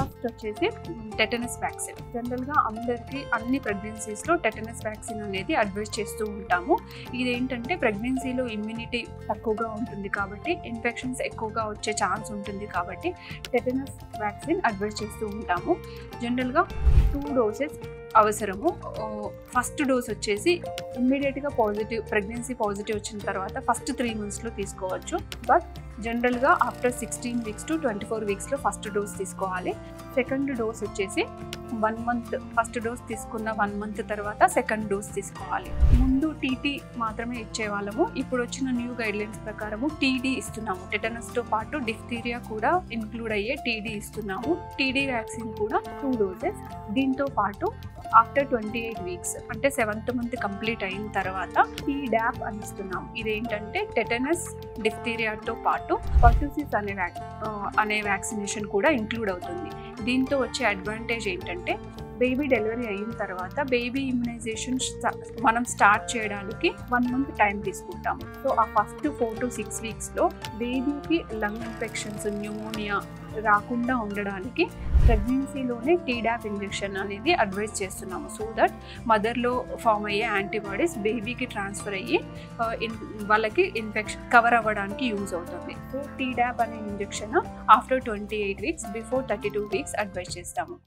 First వచ్చేసి tetanus vaccine. జనరల్గా అందరికీ అన్ని ప్రెగ్నెన్సీస్లో టెటనస్ వ్యాక్సిన్ అనేది అడ్వైస్ చేస్తూ ఉంటాము. ఇదేంటంటే ప్రెగ్నెన్సీలో ఇమ్యూనిటీ తక్కువగా ఉంటుంది కాబట్టి ఇన్ఫెక్షన్స్ ఎక్కువగా వచ్చే ఛాన్స్ ఉంటుంది కాబట్టి టెటనస్ వ్యాక్సిన్ అడ్వైస్ చేస్తూ ఉంటాము. జనరల్గా 2 డోసెస్ అవసరము. ఫస్ట్ డోస్ వచ్చేసి ఇమ్మీడియట్గా ప్రెగ్నెన్సీ పాజిటివ్ వచ్చిన తర్వాత ఫస్ట్ 3 monthsలో తీసుకోవచ్చు. బట్ జనరల్గా ఆఫ్టర్ 16 weeks to 24 weeksలో ఫస్ట్ డోస్ తీసుకోవాలి. సెకండ్ డోస్ వచ్చేసి 1 month, ఫస్ట్ డోస్ తీసుకున్న 1 month తర్వాత సెకండ్ డోస్ తీసుకోవాలి. ముందు టీటీ మాత్రమే ఇచ్చేవాళ్ళము. ఇప్పుడు వచ్చిన న్యూ గైడ్లైన్స్ ప్రకారము టీడీ ఇస్తున్నాము. టెటనస్తో పాటు డిఫ్తీరియా కూడా ఇంక్లూడ్ అయ్యే టీడీ ఇస్తున్నాము. టీడీ వ్యాక్సిన్ కూడా 2 doses. దీంతో పాటు ఆఫ్టర్ 28 weeks అంటే 7th month కంప్లీట్ అయిన తర్వాత టీడాప్ అని ఇస్తున్నాము. ఇదేంటంటే టెటనస్, డిఫ్తీరియాతో పాటు పర్టూసిస్ అనే వ్యాక్సినేషన్ కూడా ఇంక్లూడ్ అవుతుంది. దీంతో వచ్చే అడ్వాంటేజ్ ఏంటంటే బేబీ డెలివరీ అయిన తర్వాత బేబీ ఇమ్యునైజేషన్ మనం స్టార్ట్ చేయడానికి 1 month టైం తీసుకుంటాము. సో ఆ ఫస్ట్ 4 to 6 weeksలో బేబీకి లంగ్ ఇన్ఫెక్షన్స్, న్యూమోనియా రాకుండా ఉండడానికి ప్రెగ్నెన్సీలోనే టీడాప్ ఇంజెక్షన్ అనేది అడ్వైస్ చేస్తున్నాము. సో దట్ మదర్లో ఫామ్ అయ్యే యాంటీబాడీస్ బేబీకి ట్రాన్స్ఫర్ అయ్యి వాళ్ళకి ఇన్ఫెక్షన్ కవర్ అవ్వడానికి యూజ్ అవుతుంది. సో టీడాప్ అనే injection after 28 weeks, before 32 weeks advice చేస్తాము.